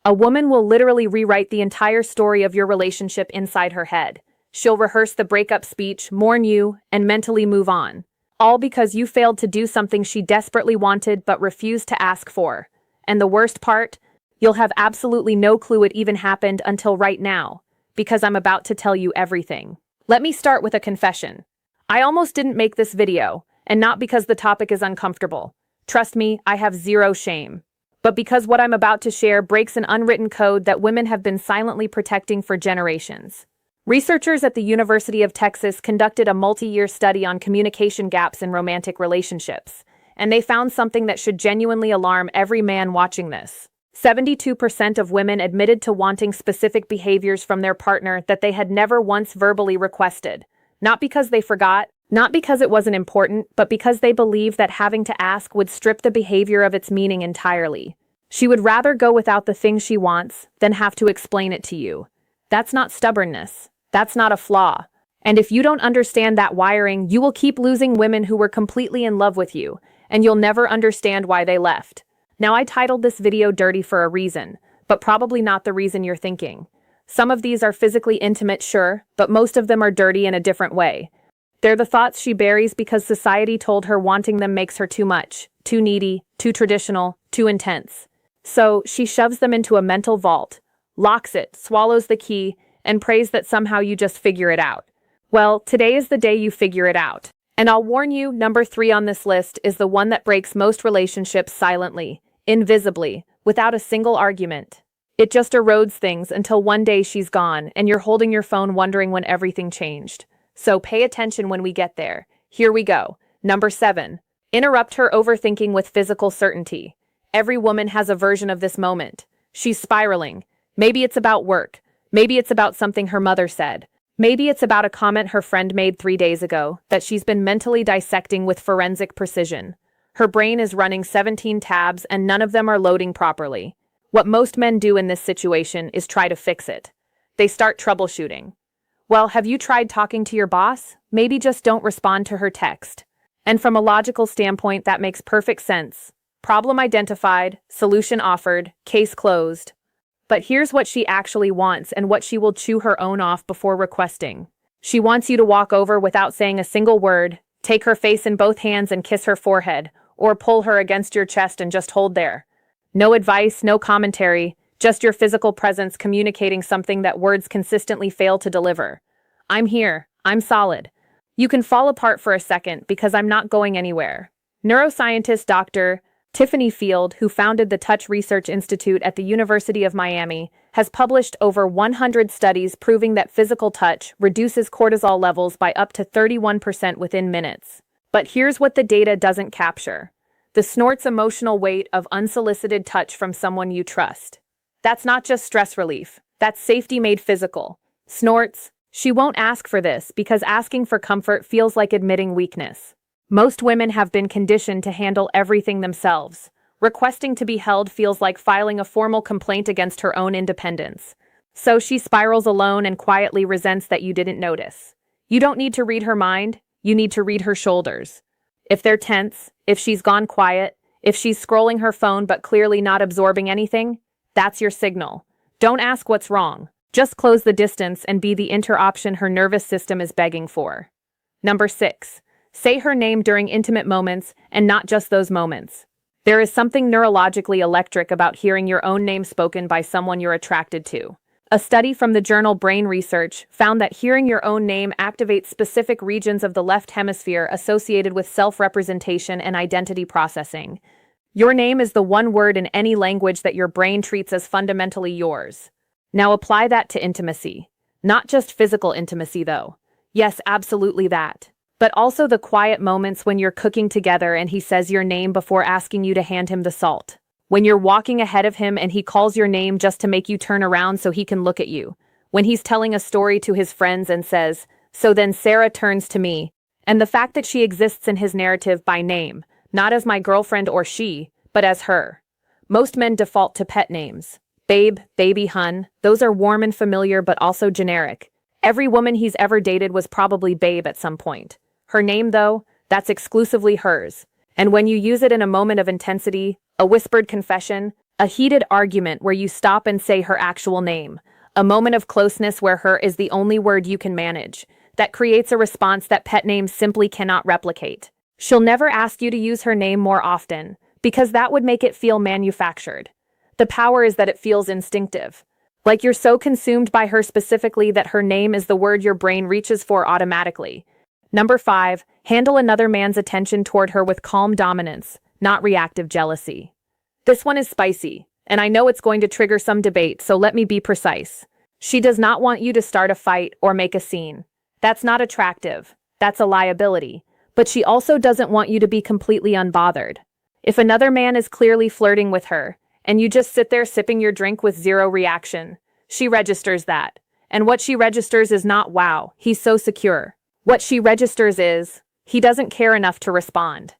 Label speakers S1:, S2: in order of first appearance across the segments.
S1: A woman will literally rewrite the entire story of your relationship inside her head. She'll rehearse the breakup speech, mourn you, and mentally move on. All because you failed to do something she desperately wanted but refused to ask for. And the worst part? You'll have absolutely no clue it even happened until right now, because I'm about to tell you everything. Let me start with a confession. I almost didn't make this video, and not because the topic is uncomfortable. Trust me, I have zero shame. But because what I'm about to share breaks an unwritten code that women have been silently protecting for generations. Researchers at the University of Texas conducted a multi-year study on communication gaps in romantic relationships, and they found something that should genuinely alarm every man watching this. 72% of women admitted to wanting specific behaviors from their partner that they had never once verbally requested. Not because they forgot, not because it wasn't important, but because they believed that having to ask would strip the behavior of its meaning entirely. She would rather go without the thing she wants than have to explain it to you. That's not stubbornness. That's not a flaw. And if you don't understand that wiring, you will keep losing women who were completely in love with you, and you'll never understand why they left. Now, I titled this video Dirty for a reason, but probably not the reason you're thinking. Some of these are physically intimate, sure, but most of them are dirty in a different way. They're the thoughts she buries because society told her wanting them makes her too much, too needy, too traditional, too intense. So, she shoves them into a mental vault, locks it, swallows the key, and prays that somehow you just figure it out. Well, today is the day you figure it out. And I'll warn you, number 3 on this list is the one that breaks most relationships silently, invisibly, without a single argument. It just erodes things until one day she's gone and you're holding your phone wondering when everything changed. So pay attention when we get there. Here we go. Number 7. Interrupt her overthinking with physical certainty. Every woman has a version of this moment. She's spiraling. Maybe it's about work. Maybe it's about something her mother said. Maybe it's about a comment her friend made 3 days ago that she's been mentally dissecting with forensic precision. Her brain is running 17 tabs and none of them are loading properly. What most men do in this situation is try to fix it. They start troubleshooting. Well, have you tried talking to your boss? Maybe just don't respond to her text. And from a logical standpoint, that makes perfect sense. Problem identified, solution offered, case closed. But here's what she actually wants and what she will chew her own off before requesting. She wants you to walk over without saying a single word, take her face in both hands and kiss her forehead, or pull her against your chest and just hold there. No advice, no commentary, just your physical presence communicating something that words consistently fail to deliver. I'm here. I'm solid. You can fall apart for a second because I'm not going anywhere. Neuroscientist Dr. Tiffany Field, who founded the Touch Research Institute at the University of Miami, has published over 100 studies proving that physical touch reduces cortisol levels by up to 31% within minutes. But here's what the data doesn't capture. The snort's emotional weight of unsolicited touch from someone you trust. That's not just stress relief. That's safety made physical. Snorts, she won't ask for this because asking for comfort feels like admitting weakness. Most women have been conditioned to handle everything themselves. Requesting to be held feels like filing a formal complaint against her own independence. So she spirals alone and quietly resents that you didn't notice. You don't need to read her mind, you need to read her shoulders. If they're tense, if she's gone quiet, if she's scrolling her phone but clearly not absorbing anything, that's your signal. Don't ask what's wrong. Just close the distance and be the inter-option her nervous system is begging for. Number 6. Say her name during intimate moments and not just those moments. There is something neurologically electric about hearing your own name spoken by someone you're attracted to. A study from the journal Brain Research found that hearing your own name activates specific regions of the left hemisphere associated with self-representation and identity processing. Your name is the one word in any language that your brain treats as fundamentally yours. Now apply that to intimacy. Not just physical intimacy, though. Yes, absolutely that. But also the quiet moments when you're cooking together and he says your name before asking you to hand him the salt. When you're walking ahead of him and he calls your name just to make you turn around so he can look at you. When he's telling a story to his friends and says, "So then Sarah turns to me." And the fact that she exists in his narrative by name, not as my girlfriend or she, but as her. Most men default to pet names. Babe, baby, hun, those are warm and familiar but also generic. Every woman he's ever dated was probably babe at some point. Her name, though, that's exclusively hers. And when you use it in a moment of intensity, a whispered confession, A heated argument where you stop and say her actual name. A moment of closeness where her is the only word you can manage. That creates a response that pet names simply cannot replicate. She'll never ask you to use her name more often, because that would make it feel manufactured. The power is that it feels instinctive. Like you're so consumed by her specifically that her name is the word your brain reaches for automatically. Number 5, handle another man's attention toward her with calm dominance, not reactive jealousy. This one is spicy, and I know it's going to trigger some debate, so let me be precise. She does not want you to start a fight or make a scene. That's not attractive. That's a liability. But she also doesn't want you to be completely unbothered. If another man is clearly flirting with her, and you just sit there sipping your drink with zero reaction, she registers that. And what she registers is not, wow, he's so secure. What she registers is, he doesn't care enough to respond.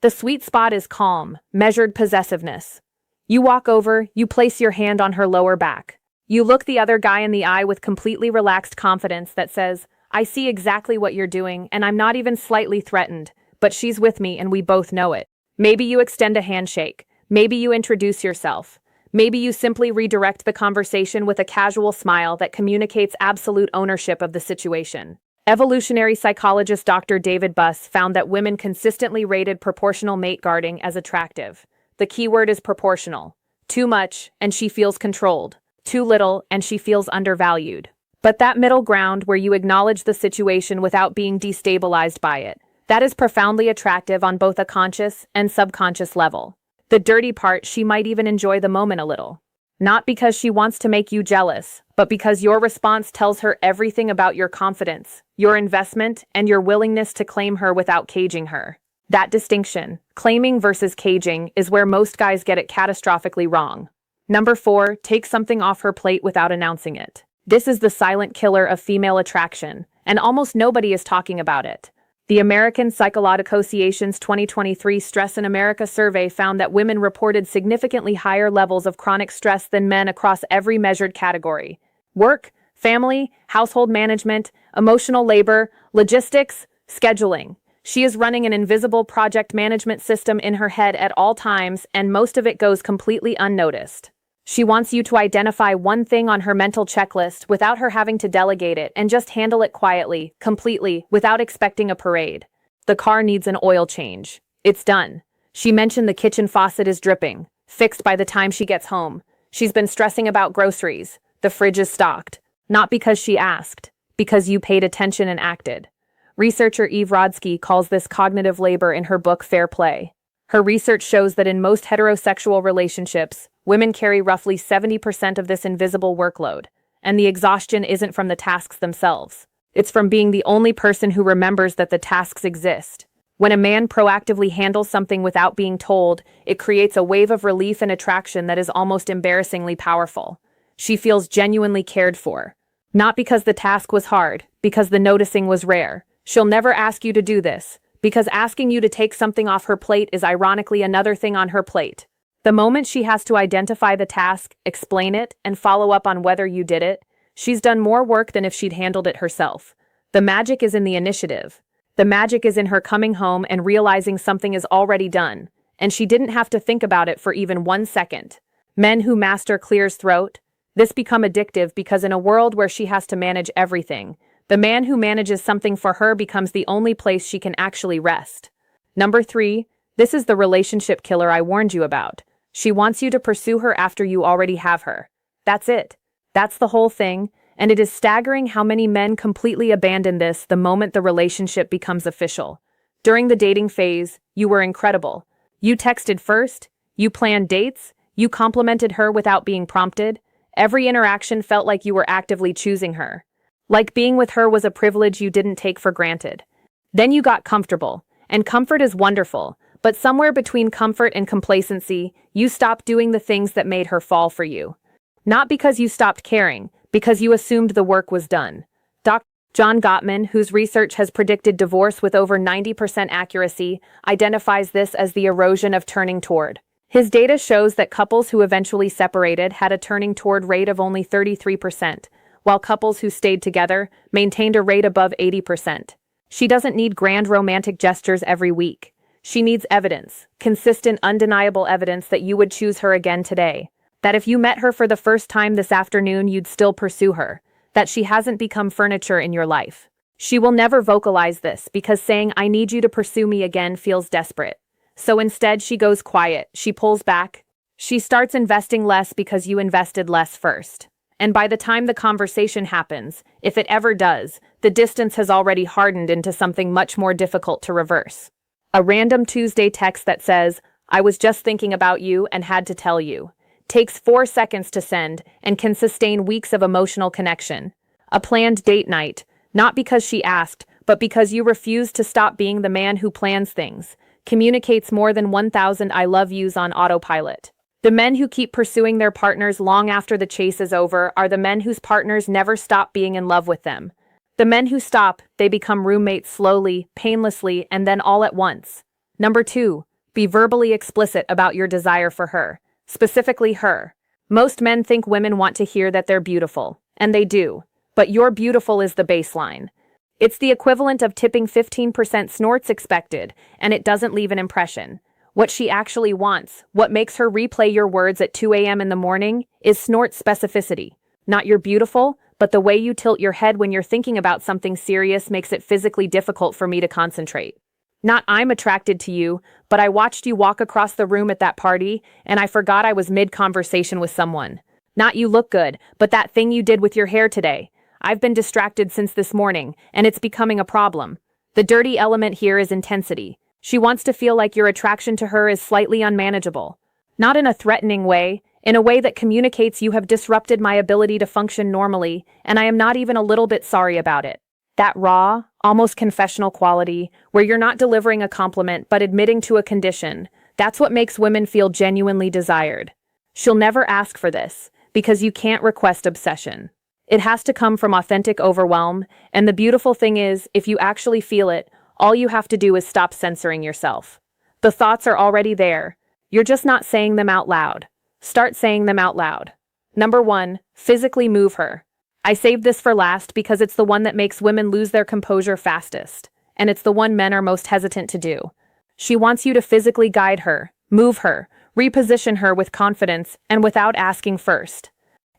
S1: The sweet spot is calm, measured possessiveness. You walk over, you place your hand on her lower back. You look the other guy in the eye with completely relaxed confidence that says, I see exactly what you're doing, and I'm not even slightly threatened, but she's with me and we both know it. Maybe you extend a handshake. Maybe you introduce yourself. Maybe you simply redirect the conversation with a casual smile that communicates absolute ownership of the situation. Evolutionary psychologist Dr. David Buss found that women consistently rated proportional mate guarding as attractive. The key word is proportional. Too much, and she feels controlled. Too little, and she feels undervalued. But that middle ground where you acknowledge the situation without being destabilized by it, that is profoundly attractive on both a conscious and subconscious level. The dirty part, she might even enjoy the moment a little. Not because she wants to make you jealous, but because your response tells her everything about your confidence, your investment, and your willingness to claim her without caging her. That distinction, claiming versus caging, is where most guys get it catastrophically wrong. Number 4, take something off her plate without announcing it. This is the silent killer of female attraction, and almost nobody is talking about it. The American Psychological Association's 2023 Stress in America survey found that women reported significantly higher levels of chronic stress than men across every measured category: work, family, household management, emotional labor, logistics, scheduling. She is running an invisible project management system in her head at all times, and most of it goes completely unnoticed. She wants you to identify one thing on her mental checklist without her having to delegate it and just handle it quietly, completely, without expecting a parade. The car needs an oil change. It's done. She mentioned the kitchen faucet is dripping. Fixed by the time she gets home. She's been stressing about groceries. The fridge is stocked. Not because she asked, because you paid attention and acted. Researcher Eve Rodsky calls this cognitive labor in her book Fair Play. Her research shows that in most heterosexual relationships, women carry roughly 70% of this invisible workload, and the exhaustion isn't from the tasks themselves. It's from being the only person who remembers that the tasks exist. When a man proactively handles something without being told, it creates a wave of relief and attraction that is almost embarrassingly powerful. She feels genuinely cared for. Not because the task was hard, because the noticing was rare. She'll never ask you to do this, because asking you to take something off her plate is ironically another thing on her plate. The moment she has to identify the task, explain it, and follow up on whether you did it, she's done more work than if she'd handled it herself. The magic is in the initiative. The magic is in her coming home and realizing something is already done, and she didn't have to think about it for even 1 second. Men who master clear's throat, this become addictive because in a world where she has to manage everything, the man who manages something for her becomes the only place she can actually rest. Number 3, this is the relationship killer I warned you about. She wants you to pursue her after you already have her. That's it. That's the whole thing, and it is staggering how many men completely abandon this the moment the relationship becomes official. During the dating phase, you were incredible. You texted first, you planned dates, you complimented her without being prompted. Every interaction felt like you were actively choosing her. Like being with her was a privilege you didn't take for granted. Then you got comfortable, and comfort is wonderful, but somewhere between comfort and complacency, you stopped doing the things that made her fall for you. Not because you stopped caring, because you assumed the work was done. Dr. John Gottman, whose research has predicted divorce with over 90% accuracy, identifies this as the erosion of turning toward. His data shows that couples who eventually separated had a turning toward rate of only 33%, while couples who stayed together maintained a rate above 80%. She doesn't need grand romantic gestures every week. She needs evidence, consistent, undeniable evidence that you would choose her again today. That if you met her for the first time this afternoon, you'd still pursue her. That she hasn't become furniture in your life. She will never vocalize this because saying, "I need you to pursue me again," feels desperate. So instead, she goes quiet, she pulls back. She starts investing less because you invested less first. And by the time the conversation happens, if it ever does, the distance has already hardened into something much more difficult to reverse. A random Tuesday text that says, "I was just thinking about you and had to tell you," takes 4 seconds to send and can sustain weeks of emotional connection. A planned date night, not because she asked, but because you refused to stop being the man who plans things, communicates more than 1,000 "I love yous" on autopilot. The men who keep pursuing their partners long after the chase is over are the men whose partners never stop being in love with them. The men who stop, they become roommates slowly, painlessly, and then all at once. Number 2, be verbally explicit about your desire for her, specifically her. Most men think women want to hear that they're beautiful, and they do, but your beautiful is the baseline. It's the equivalent of tipping 15% snorts expected, and it doesn't leave an impression. What she actually wants, what makes her replay your words at 2 a.m. in the morning, is snort specificity. Not you're beautiful, but the way you tilt your head when you're thinking about something serious makes it physically difficult for me to concentrate. Not "I'm attracted to you, but I watched you walk across the room at that party, and I forgot I was mid-conversation with someone." Not "you look good, but that thing you did with your hair today. I've been distracted since this morning, and it's becoming a problem." The dirty element here is intensity. She wants to feel like your attraction to her is slightly unmanageable. Not in a threatening way, in a way that communicates, "You have disrupted my ability to function normally, and I am not even a little bit sorry about it." That raw, almost confessional quality, where you're not delivering a compliment but admitting to a condition, that's what makes women feel genuinely desired. She'll never ask for this, because you can't request obsession. It has to come from authentic overwhelm, and the beautiful thing is, if you actually feel it, all you have to do is stop censoring yourself. The thoughts are already there. You're just not saying them out loud. Start saying them out loud. Number 1, physically move her. I saved this for last because it's the one that makes women lose their composure fastest, and it's the one men are most hesitant to do. She wants you to physically guide her, move her, reposition her with confidence and without asking first.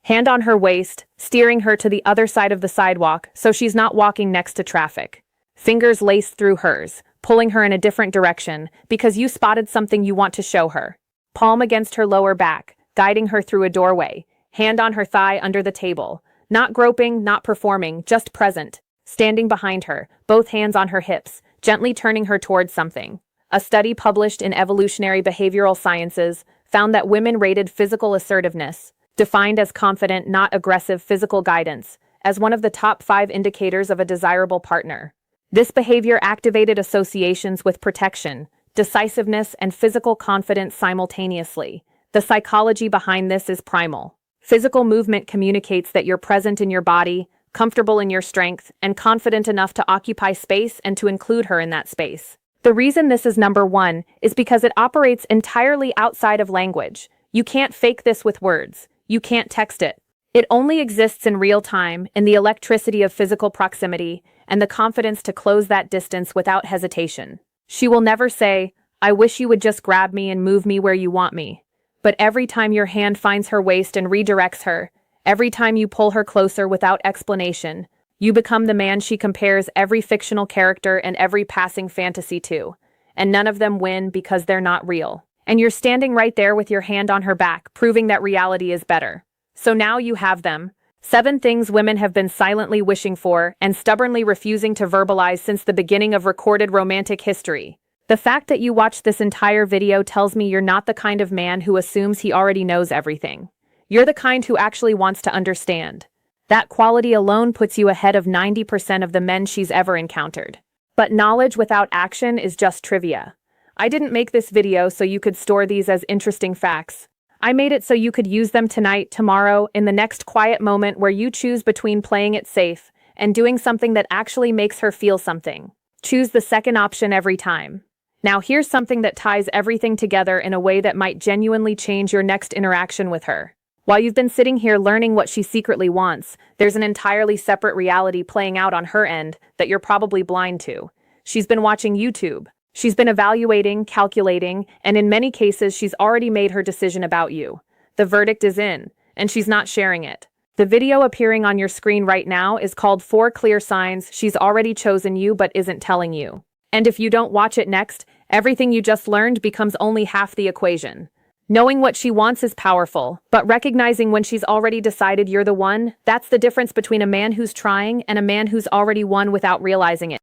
S1: Hand on her waist, steering her to the other side of the sidewalk so she's not walking next to traffic. Fingers laced through hers, pulling her in a different direction because you spotted something you want to show her. Palm against her lower back, guiding her through a doorway, hand on her thigh under the table. Not groping, not performing, just present. Standing behind her, both hands on her hips, gently turning her towards something. A study published in Evolutionary Behavioral Sciences found that women rated physical assertiveness, defined as confident, not aggressive physical guidance, as one of the top 5 indicators of a desirable partner. This behavior activated associations with protection, decisiveness, and physical confidence simultaneously. The psychology behind this is primal. Physical movement communicates that you're present in your body, comfortable in your strength, and confident enough to occupy space and to include her in that space. The reason this is number 1 is because it operates entirely outside of language. You can't fake this with words. You can't text it. It only exists in real time, in the electricity of physical proximity, and the confidence to close that distance without hesitation. She will never say, "I wish you would just grab me and move me where you want me." But every time your hand finds her waist and redirects her, every time you pull her closer without explanation, you become the man she compares every fictional character and every passing fantasy to. And none of them win because they're not real. And you're standing right there with your hand on her back, proving that reality is better. So now you have them. 7 things women have been silently wishing for and stubbornly refusing to verbalize since the beginning of recorded romantic history. The fact that you watched this entire video tells me you're not the kind of man who assumes he already knows everything. You're the kind who actually wants to understand. That quality alone puts you ahead of 90% of the men she's ever encountered. But knowledge without action is just trivia. I didn't make this video so you could store these as interesting facts. I made it so you could use them tonight, tomorrow, in the next quiet moment where you choose between playing it safe and doing something that actually makes her feel something. Choose the second option every time. Now here's something that ties everything together in a way that might genuinely change your next interaction with her. While you've been sitting here learning what she secretly wants, there's an entirely separate reality playing out on her end that you're probably blind to. She's been watching YouTube. She's been evaluating, calculating, and in many cases she's already made her decision about you. The verdict is in, and she's not sharing it. The video appearing on your screen right now is called 4 Clear Signs She's Already Chosen You But Isn't Telling You. And if you don't watch it next, everything you just learned becomes only half the equation. Knowing what she wants is powerful, but recognizing when she's already decided you're the one, that's the difference between a man who's trying and a man who's already won without realizing it.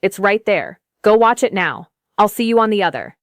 S1: It's right there. Go watch it now. I'll see you on the other.